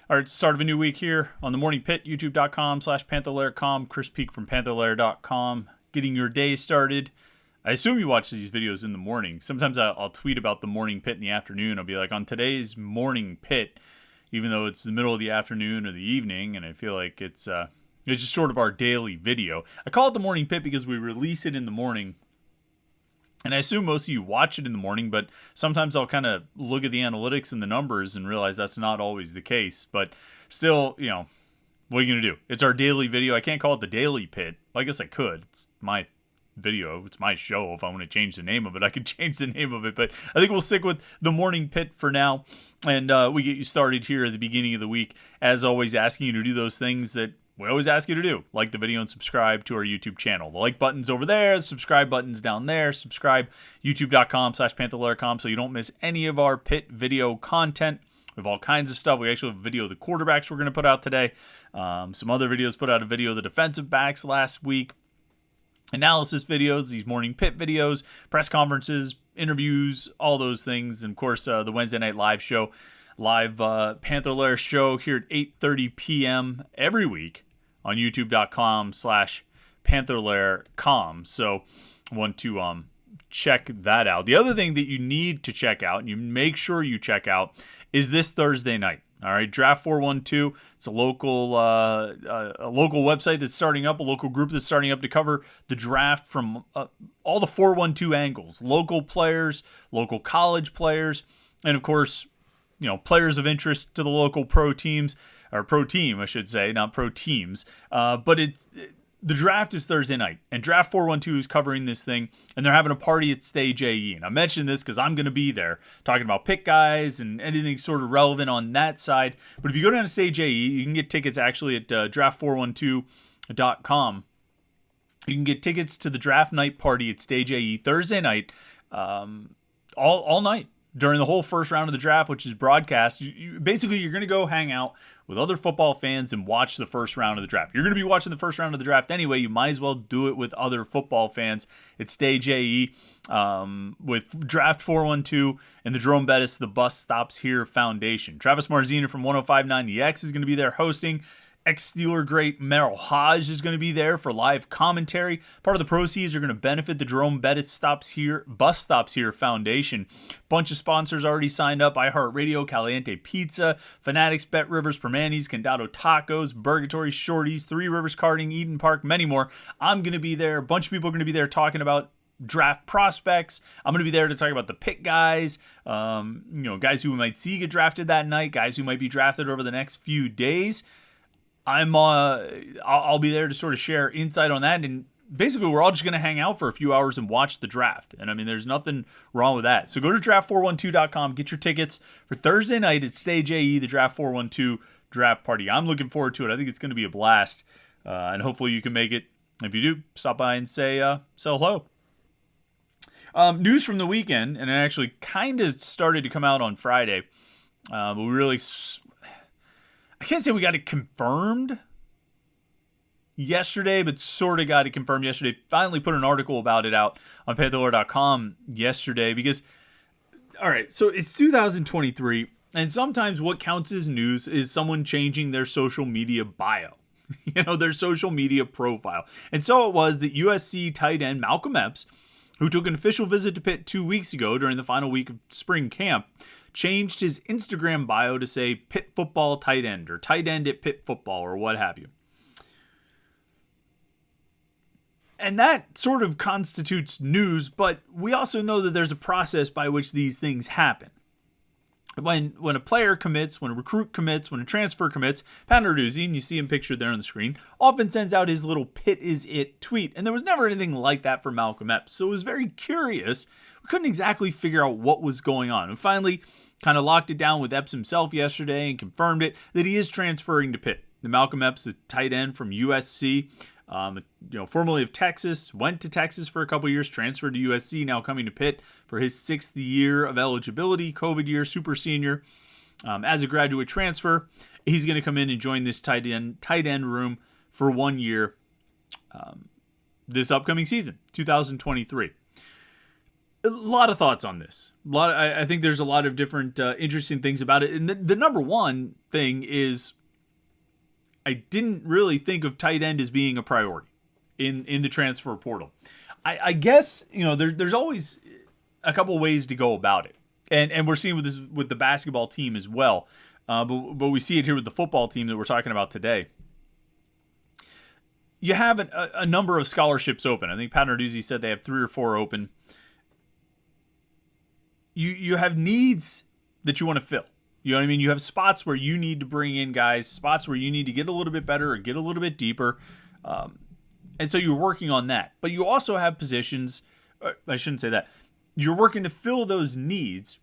All right, it's the start of a new week here on the Morning Pitt, youtube.com/Panther-Lair.com. Chris Peak from Panther-Lair.com, getting your day started. I assume you watch these videos in the morning. Sometimes I'll tweet about the Morning Pit in the afternoon. I'll be like, on today's Morning Pit, even though it's the middle of the afternoon or the evening, and I feel like it's just sort of our daily video. I call it the Morning Pit because we release it in the morning. And I assume most of you watch it in the morning, but sometimes I'll kind of look at the analytics and the numbers and realize that's not always the case. But still, what are you going to do? It's our daily video. I can't call it the Daily Pit. Well, I guess I could. It's my video. It's my show. If I want to change the name of it, I could change the name of it. But I think we'll stick with the Morning Pit for now. And we get you started here at the beginning of the week. As always, asking you to do those things that we always ask you to do. Like the video and subscribe to our YouTube channel. The like button's over there. The subscribe button's down there. Subscribe, youtube.com/Panther-Lair.com, so you don't miss any of our Pit video content. We have all kinds of stuff. We actually have a video of the quarterbacks we're going to put out today. Some other videos, put out a video of the defensive backs last week. Analysis videos, these Morning Pit videos, press conferences, interviews, all those things. And, of course, the Wednesday night live show. Live Panther-Lair show here at 8:30 p.m. every week on youtube.com/Panther-Lair.com. So I want to check that out. The other thing that you need to check out, and you make sure you check out, is this Thursday night. All right, Draft 412. It's a local website that's starting up, a local group that's starting up to cover the draft from all the 412 angles. Local players, local college players, and of course, players of interest to the local pro teams, or pro team, I should say, not pro teams. But the draft is Thursday night, and Draft 412 is covering this thing, and they're having a party at Stage AE. And I mentioned this because I'm going to be there talking about pick guys and anything sort of relevant on that side. But if you go down to Stage AE, you can get tickets actually at draft412.com. You can get tickets to the draft night party at Stage AE Thursday night, all night. During the whole first round of the draft, which is broadcast, you're going to go hang out with other football fans and watch the first round of the draft. You're going to be watching the first round of the draft anyway. You might as well do it with other football fans at Stage AE with Draft 412 and the Jerome Bettis The Bus Stops Here Foundation. Travis Marzina from 105.9 The X is going to be there hosting. Ex-Steeler great Merrill Hodge is going to be there for live commentary. Part of the proceeds are going to benefit the Jerome Bettis Bus Stops Here Foundation. Bunch of sponsors already signed up: iHeartRadio, Caliente Pizza, Fanatics, Bet Rivers, Permanis, Condado Tacos, Burgatory, Shorties, Three Rivers Karting, Eden Park, many more. I'm going to be there. A bunch of people are going to be there talking about draft prospects. I'm going to be there to talk about the pick guys, guys who we might see get drafted that night, guys who might be drafted over the next few days. I'll be there to sort of share insight on that, and basically we're all just going to hang out for a few hours and watch the draft. And I mean, there's nothing wrong with that. So go to draft412.com, get your tickets for Thursday night at Stage AE, the Draft 412 draft party. I'm looking forward to it. I think it's going to be a blast, and hopefully you can make it. If you do, stop by and say hello. News from the weekend, and it actually kind of started to come out on Friday, but we really, I can't say we got it confirmed yesterday, but sort of got it confirmed yesterday. Finally put an article about it out on Panther-Lair.com yesterday because, all right, so it's 2023, and sometimes what counts as news is someone changing their social media bio, their social media profile. And so it was that USC tight end Malcolm Epps, who took an official visit to Pitt 2 weeks ago during the final week of spring camp, changed his Instagram bio to say Pitt football tight end, or tight end at Pitt football, or what have you. And that sort of constitutes news, but we also know that there's a process by which these things happen. When a player commits, when a recruit commits, when a transfer commits, Pat Narduzzi, and you see him pictured there on the screen, often sends out his little Pitt is it tweet. And there was never anything like that for Malcolm Epps. So it was very curious. We couldn't exactly figure out what was going on. And finally, kind of locked it down with Epps himself yesterday and confirmed it that he is transferring to Pitt. The Malcolm Epps, the tight end from USC, formerly of Texas, went to Texas for a couple years, transferred to USC, now coming to Pitt for his 6th year of eligibility, COVID year, super senior. As a graduate transfer, he's going to come in and join this tight end room for 1 year this upcoming season, 2023. A lot of thoughts on this. I think there's a lot of different interesting things about it. And the number one thing is I didn't really think of tight end as being a priority in the transfer portal. I guess, there's always a couple ways to go about it. And we're seeing with the basketball team as well. But we see it here with the football team that we're talking about today. You have a number of scholarships open. I think Pat Narduzzi said they have 3 or 4 open. You have needs that you want to fill. You know what I mean? You have spots where you need to bring in guys, spots where you need to get a little bit better or get a little bit deeper. And so you're working on that. But you also have positions, I shouldn't say that. You're working to fill those needs,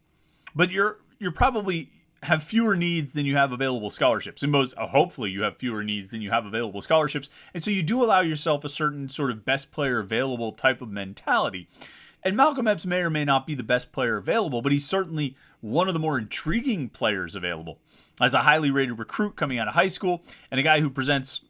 but you're probably have fewer needs than you have available scholarships. And hopefully you have fewer needs than you have available scholarships. And so you do allow yourself a certain sort of best player available type of mentality. And Malcolm Epps may or may not be the best player available, but he's certainly one of the more intriguing players available as a highly rated recruit coming out of high school and a guy who presents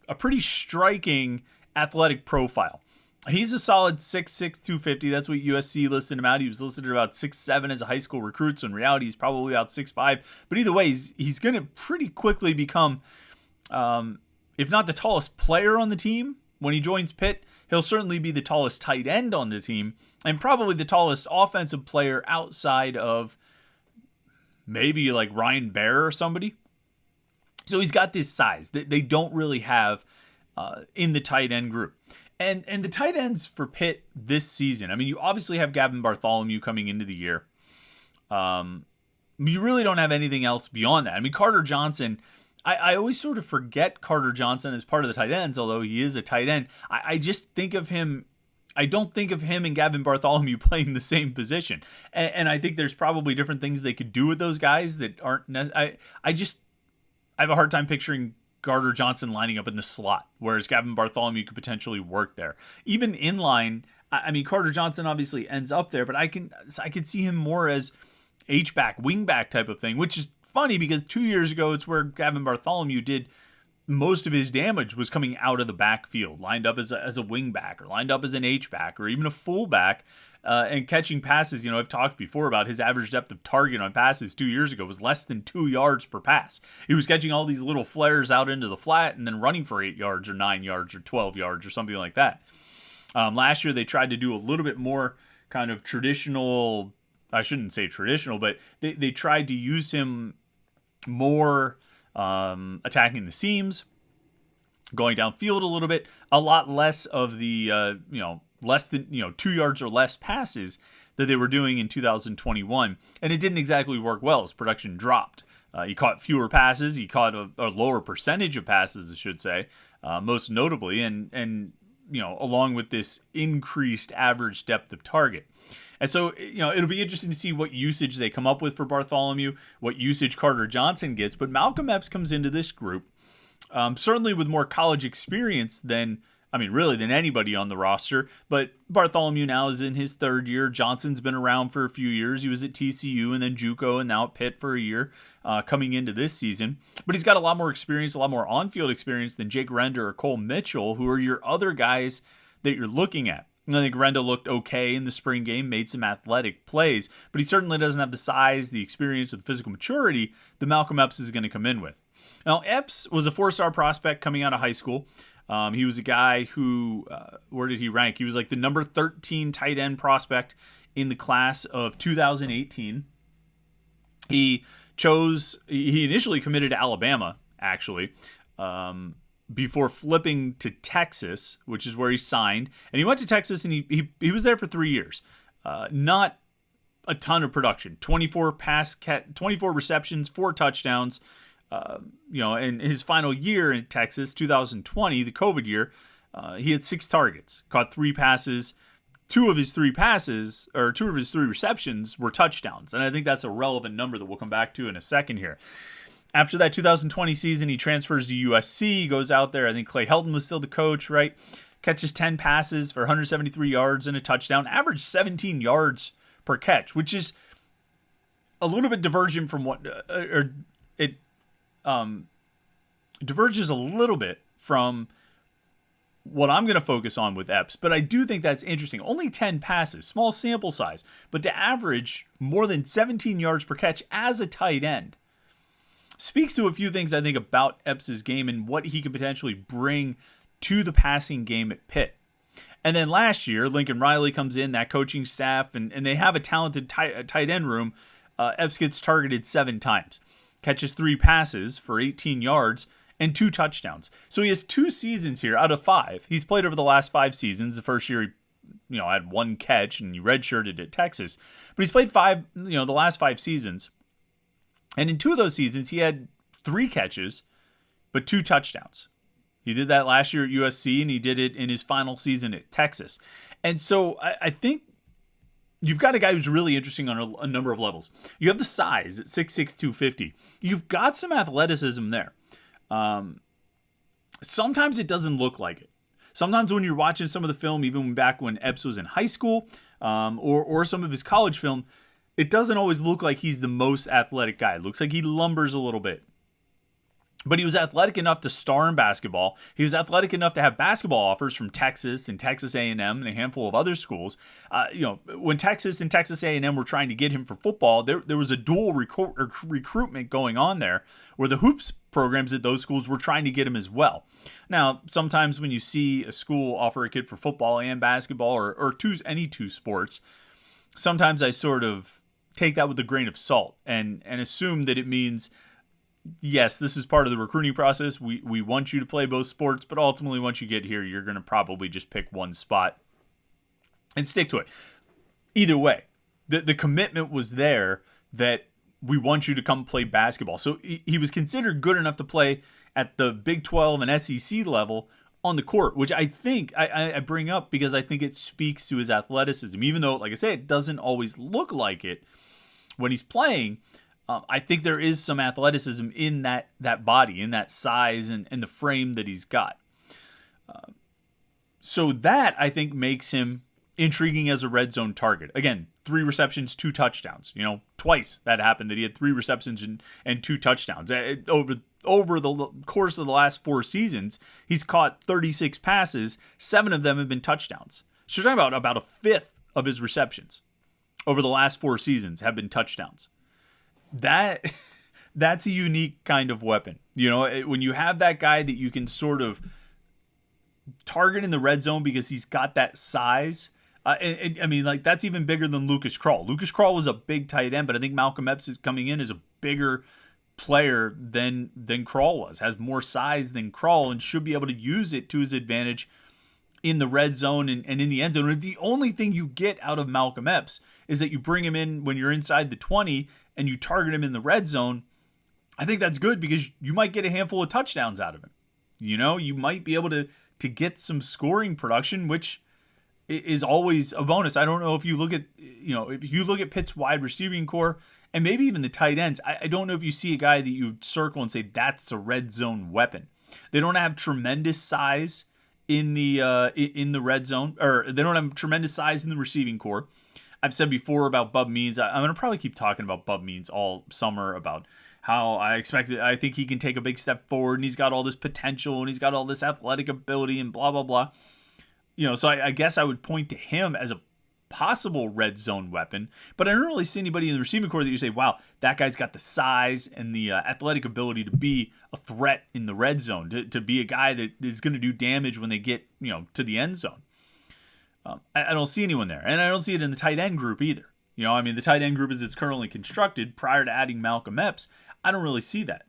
a pretty striking athletic profile. He's a solid 6'6", 250. That's what USC listed him out. He was listed at about 6'7" as a high school recruit, so in reality he's probably about 6'5". But either way, he's going to pretty quickly become, if not the tallest player on the team when he joins Pitt, he'll certainly be the tallest tight end on the team and probably the tallest offensive player outside of maybe like Ryan Baer or somebody. So he's got this size that they don't really have in the tight end group. And the tight ends for Pitt this season, I mean, you obviously have Gavin Bartholomew coming into the year. You really don't have anything else beyond that. I mean, Carter Johnson, I always sort of forget Carter Johnson as part of the tight ends, although he is a tight end. I just think of him, I don't think of him and Gavin Bartholomew playing the same position. And I think there's probably different things they could do with those guys that aren't necessary. I have a hard time picturing Carter Johnson lining up in the slot, whereas Gavin Bartholomew could potentially work there. Even inline, I mean, Carter Johnson obviously ends up there, but I could see him more as H-back, wing-back type of thing, which is funny because 2 years ago, it's where Gavin Bartholomew did most of his damage was coming out of the backfield, lined up as a wing-back or lined up as an H-back or even a full-back. And catching passes, I've talked before about his average depth of target on passes 2 years ago was less than 2 yards per pass. He was catching all these little flares out into the flat and then running for 8 yards or 9 yards or 12 yards or something like that. Last year, they tried to do a little bit more kind of traditional, I shouldn't say traditional, but they tried to use him more attacking the seams, going downfield a little bit, a lot less of the, less than 2 yards or less passes that they were doing in 2021, and it didn't exactly work well. His production dropped. He caught fewer passes. He caught a lower percentage of passes, I should say, most notably, and along with this increased average depth of target. And so, it'll be interesting to see what usage they come up with for Bartholomew, what usage Carter Johnson gets. But Malcolm Epps comes into this group, certainly with more college experience than anybody on the roster. But Bartholomew now is in his 3rd year. Johnson's been around for a few years. He was at TCU and then JUCO and now at Pitt for a year coming into this season. But he's got a lot more experience, a lot more on-field experience than Jake Render or Cole Mitchell, who are your other guys that you're looking at. I think Renda looked okay in the spring game, made some athletic plays, but he certainly doesn't have the size, the experience, or the physical maturity that Malcolm Epps is going to come in with. Now, Epps was a 4-star prospect coming out of high school. He was a guy who, where did he rank? He was like the number 13 tight end prospect in the class of 2018. He initially committed to Alabama, actually, before flipping to Texas, which is where he signed. And he went to Texas and he was there for 3 years. Not a ton of production. 24 receptions, 4 touchdowns. In his final year in Texas, 2020, the COVID year, he had 6 targets, caught 3 passes. 2 of his 3 receptions were touchdowns. And I think that's a relevant number that we'll come back to in a second here. After that 2020 season, he transfers to USC, goes out there. I think Clay Helton was still the coach, right? Catches 10 passes for 173 yards and a touchdown, averaged 17 yards per catch, which is a little bit divergent from what, diverges a little bit from what I'm going to focus on with Epps, but I do think that's interesting. Only 10 passes, small sample size, but to average more than 17 yards per catch as a tight end speaks to a few things I think about Epps' game and what he could potentially bring to the passing game at Pitt. And then last year, Lincoln Riley comes in, that coaching staff, and they have a talented tight end room. Epps gets targeted 7 times, catches 3 passes for 18 yards, and 2 touchdowns. So he has 2 seasons here out of 5. He's played over the last 5 seasons. The first year he had 1 catch and he redshirted at Texas. But he's played the last 5 seasons. And in 2 of those seasons, he had 3 catches, but 2 touchdowns. He did that last year at USC, and he did it in his final season at Texas. And so I think you've got a guy who's really interesting on a number of levels. You have the size at 6'6", 250. You've got some athleticism there. Sometimes it doesn't look like it. Sometimes when you're watching some of the film, even back when Epps was in high school, or some of his college film, it doesn't always look like he's the most athletic guy. It looks like he lumbers a little bit. But he was athletic enough to star in basketball. He was athletic enough to have basketball offers from Texas and Texas A&M and a handful of other schools. When Texas and Texas A&M were trying to get him for football, there was a dual recruitment going on there where the hoops programs at those schools were trying to get him as well. Now, sometimes when you see a school offer a kid for football and basketball or any two sports, sometimes I sort of take that with a grain of salt and assume that it means, yes, this is part of the recruiting process. We want you to play both sports, but ultimately once you get here, you're going to probably just pick one spot and stick to it. Either way, the commitment was there that we want you to come play basketball. So he was considered good enough to play at the Big 12 and SEC level on the court, which I think I bring up because I think it speaks to his athleticism. Even though, like I said, it doesn't always look like it when he's playing. I think there is some athleticism in that body, in that size and the frame that he's got. So that, I think, makes him intriguing as a red zone target. Again, 3 receptions, 2 touchdowns. Twice that happened, that he had 3 receptions and 2 touchdowns. Over the course of the last 4 seasons, he's caught 36 passes. 7 of them have been touchdowns. So you're talking about a fifth of his receptions over the last 4 seasons have been touchdowns. That's a unique kind of weapon. When you have that guy that you can sort of target in the red zone because he's got that size. And I mean, like, that's even bigger than Lucas Krull. Lucas Krull was a big tight end, but I think Malcolm Epps is coming in as a bigger player than Krull was, has more size than Krull, and should be able to use it to his advantage in the red zone and in the end zone. And the only thing you get out of Malcolm Epps is that you bring him in when you're inside the 20 and you target him in the red zone. I think that's good because you might get a handful of touchdowns out of him. You might be able to get some scoring production, which is always a bonus. I don't know if you look at Pitt's wide receiving core and maybe even the tight ends, I don't know if you see a guy that you circle and say that's a red zone weapon. They don't have tremendous size in the red zone, or they don't have tremendous size in the receiving core. I've said before about Bub Means. I'm going to probably keep talking about Bub Means all summer about how I think he can take a big step forward, and he's got all this potential, and he's got all this athletic ability, and blah, blah, blah. So I guess I would point to him as a possible red zone weapon, but I don't really see anybody in the receiving core that you say, wow, that guy's got the size and the athletic ability to be a threat in the red zone, to be a guy that is going to do damage when they get to the end zone. I don't see anyone there, and I don't see it in the tight end group either. The tight end group as it's currently constructed prior to adding Malcolm Epps, I don't really see that.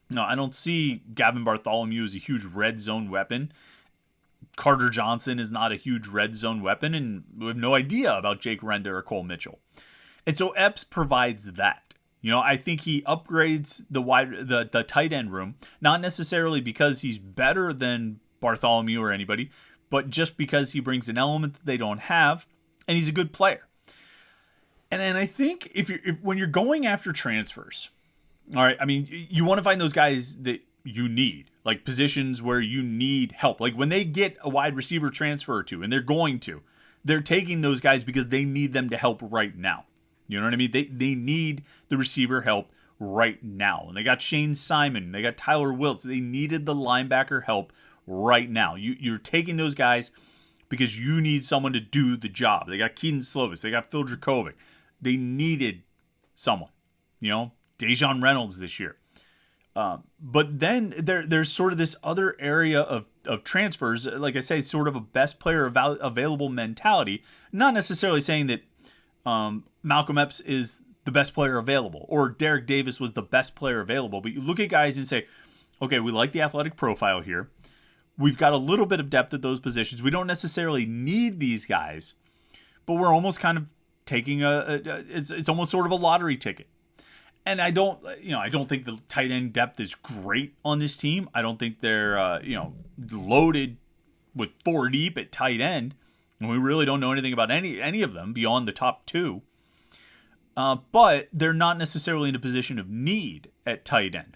No, I don't see Gavin Bartholomew as a huge red zone weapon. Carter Johnson is not a huge red zone weapon, and we have no idea about Jake Renda or Cole Mitchell. And so Epps provides that. I think he upgrades the tight end room, not necessarily because he's better than Bartholomew or anybody, but just because he brings an element that they don't have, and he's a good player. And I think if when you're going after transfers, all right, I mean, you want to find those guys that you need, like positions where you need help. Like when they get a wide receiver transfer or two, and they're taking those guys because they need them to help right now. You know what I mean? They need the receiver help right now. And they got Shane Simon, they got Tyler Wiltz. They needed the linebacker help right now. You're taking those guys because you need someone to do the job. They got Keaton Slovis. They got Phil Dracovic. They needed someone. Dejon Reynolds this year. But then there's sort of this other area of transfers, like I say, sort of a best player available mentality. Not necessarily saying that Malcolm Epps is the best player available or Derek Davis was the best player available. But you look at guys and say, okay, we like the athletic profile here. We've got a little bit of depth at those positions. We don't necessarily need these guys, but we're almost kind of taking it's almost sort of a lottery ticket. And I don't think the tight end depth is great on this team. I don't think they're, loaded with 4 deep at tight end. And we really don't know anything about any of them beyond the top 2. But they're not necessarily in a position of need at tight end.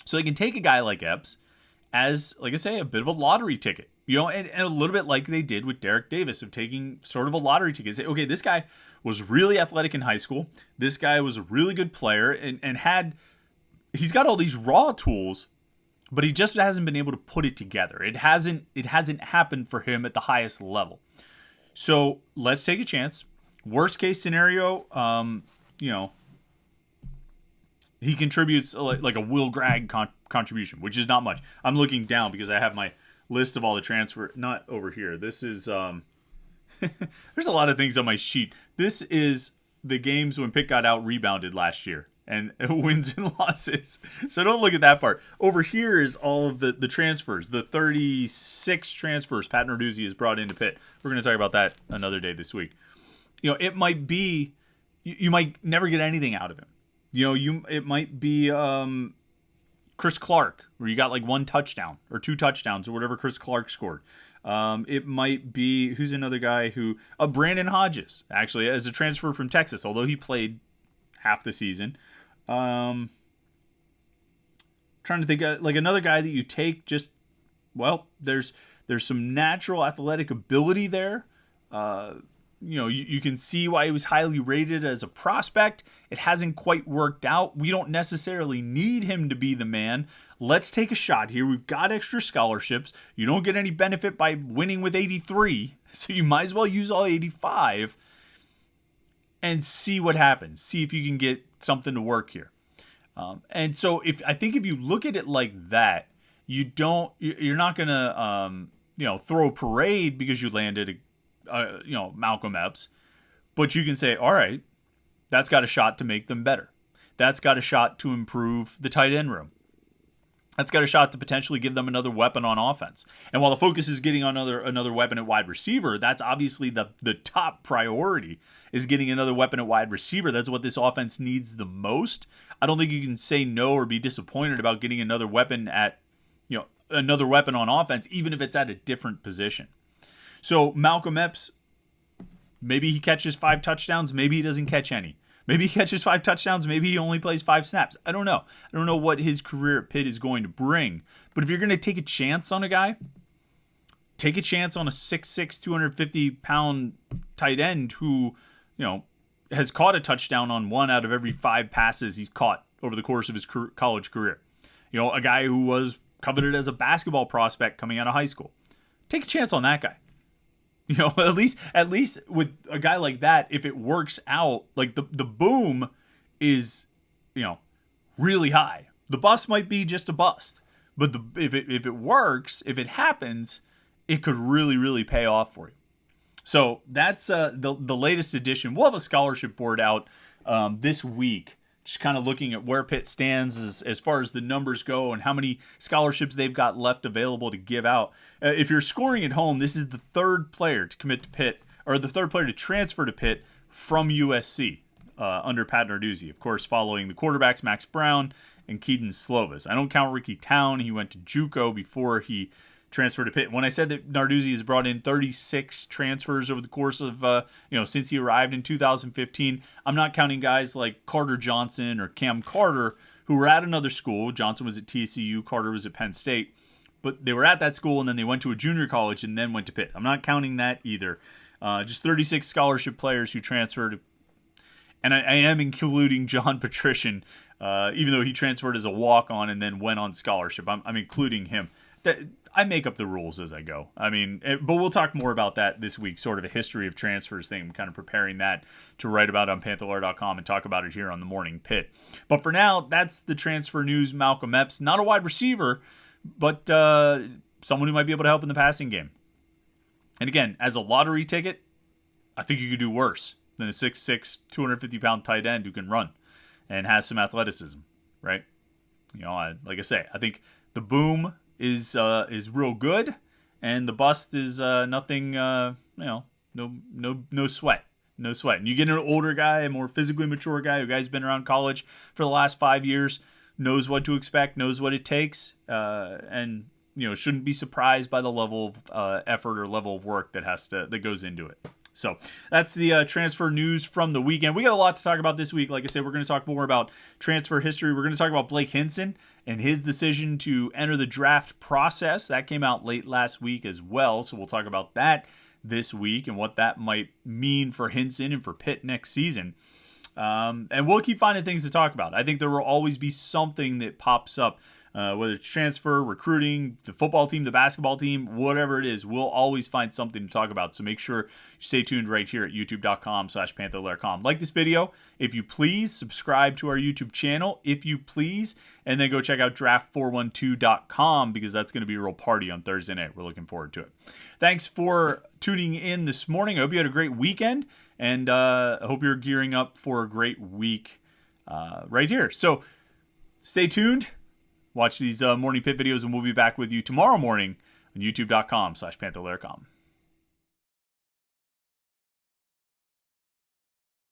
So they can take a guy like Epps as, like I say, a bit of a lottery ticket. And a little bit like they did with Derek Davis of taking sort of a lottery ticket. Say, okay, this guy was really athletic in high school. This guy was a really good player and he's got all these raw tools, but he just hasn't been able to put it together. It hasn't happened for him at the highest level. So let's take a chance. Worst case scenario, he contributes like a Will Gragg contribution, which is not much. I'm looking down because I have my list of all the transfer, not over here. This is there's a lot of things on my sheet. This is the games when Pitt got out rebounded last year and wins and losses. So don't look at that part. Over here is all of the transfers, the 36 transfers Pat Narduzzi has brought into Pitt. We're going to talk about that another day this week. It might be you might never get anything out of him. It might be Chris Clark, where you got like 1 touchdown or 2 touchdowns or whatever Chris Clark scored. It might be, who's another guy who, Brandon Hodges, actually, as a transfer from Texas, although he played half the season. Trying to think, like another guy that you take there's some natural athletic ability there. You can see why he was highly rated as a prospect. It hasn't quite worked out. We don't necessarily need him to be the man. Let's take a shot here. We've got extra scholarships. You don't get any benefit by winning with 83, so you might as well use all 85 and see what happens. See if you can get something to work here. And so I think if you look at it like that, you're not gonna throw a parade because you landed Malcolm Epps, but you can say, all right, that's got a shot to make them better. That's got a shot to improve the tight end room. That's got a shot to potentially give them another weapon on offense. And while the focus is getting another weapon at wide receiver, that's obviously the top priority is getting another weapon at wide receiver. That's what this offense needs the most. I don't think you can say no or be disappointed about getting another weapon another weapon on offense, even if it's at a different position. So Malcolm Epps, maybe he catches 5 touchdowns, maybe he doesn't catch any. Maybe he catches 5 touchdowns, maybe he only plays 5 snaps. I don't know. I don't know what his career at Pitt is going to bring. But if you're going to take a chance on a guy, take a chance on a 6'6", 250-pound tight end who, has caught a touchdown on 1 out of every 5 passes he's caught over the course of his college career. A guy who was coveted as a basketball prospect coming out of high school. Take a chance on that guy. At least with a guy like that, if it works out, like the boom is, really high. The bust might be just a bust, but if it works, if it happens, it could really, really pay off for you. So that's the latest edition. We'll have a scholarship board out this week, just kind of looking at where Pitt stands as far as the numbers go and how many scholarships they've got left available to give out. If you're scoring at home, this is the 3rd player to commit to Pitt, or the 3rd player to transfer to Pitt from USC under Pat Narduzzi. Of course, following the quarterbacks Max Brown and Keaton Slovis. I don't count Ricky Town. He went to JUCO before he transferred to Pitt. When I said that Narduzzi has brought in 36 transfers over the course of, since he arrived in 2015, I'm not counting guys like Carter Johnson or Cam Carter, who were at another school. Johnson was at TCU, Carter was at Penn State, but they were at that school and then they went to a junior college and then went to Pitt. I'm not counting that either. Just 36 scholarship players who transferred. And I am including John Patrician, even though he transferred as a walk-on and then went on scholarship. I'm including him. I make up the rules as I go. I mean, but we'll talk more about that this week, sort of a history of transfers thing. I'm kind of preparing that to write about on Panther-Lair.com and talk about it here on the Morning Pit. But for now, that's the transfer news. Malcolm Epps, not a wide receiver, but someone who might be able to help in the passing game. And again, as a lottery ticket, I think you could do worse than a 6'6", 250-pound tight end who can run and has some athleticism, right? Like I say, I think the boom is real good, and the bust is nothing. No sweat, no sweat. And you get an older guy, a more physically mature guy, a guy who's been around college for the last 5 years, knows what to expect, knows what it takes, and shouldn't be surprised by the level of effort or level of work that goes into it. So that's the transfer news from the weekend. We got a lot to talk about this week. Like I said, we're going to talk more about transfer history. We're going to talk about Blake Hinson and his decision to enter the draft process. That came out late last week as well. So we'll talk about that this week and what that might mean for Hinson and for Pitt next season. And we'll keep finding things to talk about. I think there will always be something that pops up. Whether it's transfer, recruiting, the football team, the basketball team, whatever it is, we'll always find something to talk about. So make sure you stay tuned right here at youtube.com/Panther-Lair.com. Like this video, if you please. Subscribe to our YouTube channel, if you please. And then go check out draft412.com because that's going to be a real party on Thursday night. We're looking forward to it. Thanks for tuning in this morning. I hope you had a great weekend. And I hope you're gearing up for a great week right here. So stay tuned. Watch these Morning Pit videos, and we'll be back with you tomorrow morning on youtube.com/Panther-Lair.com.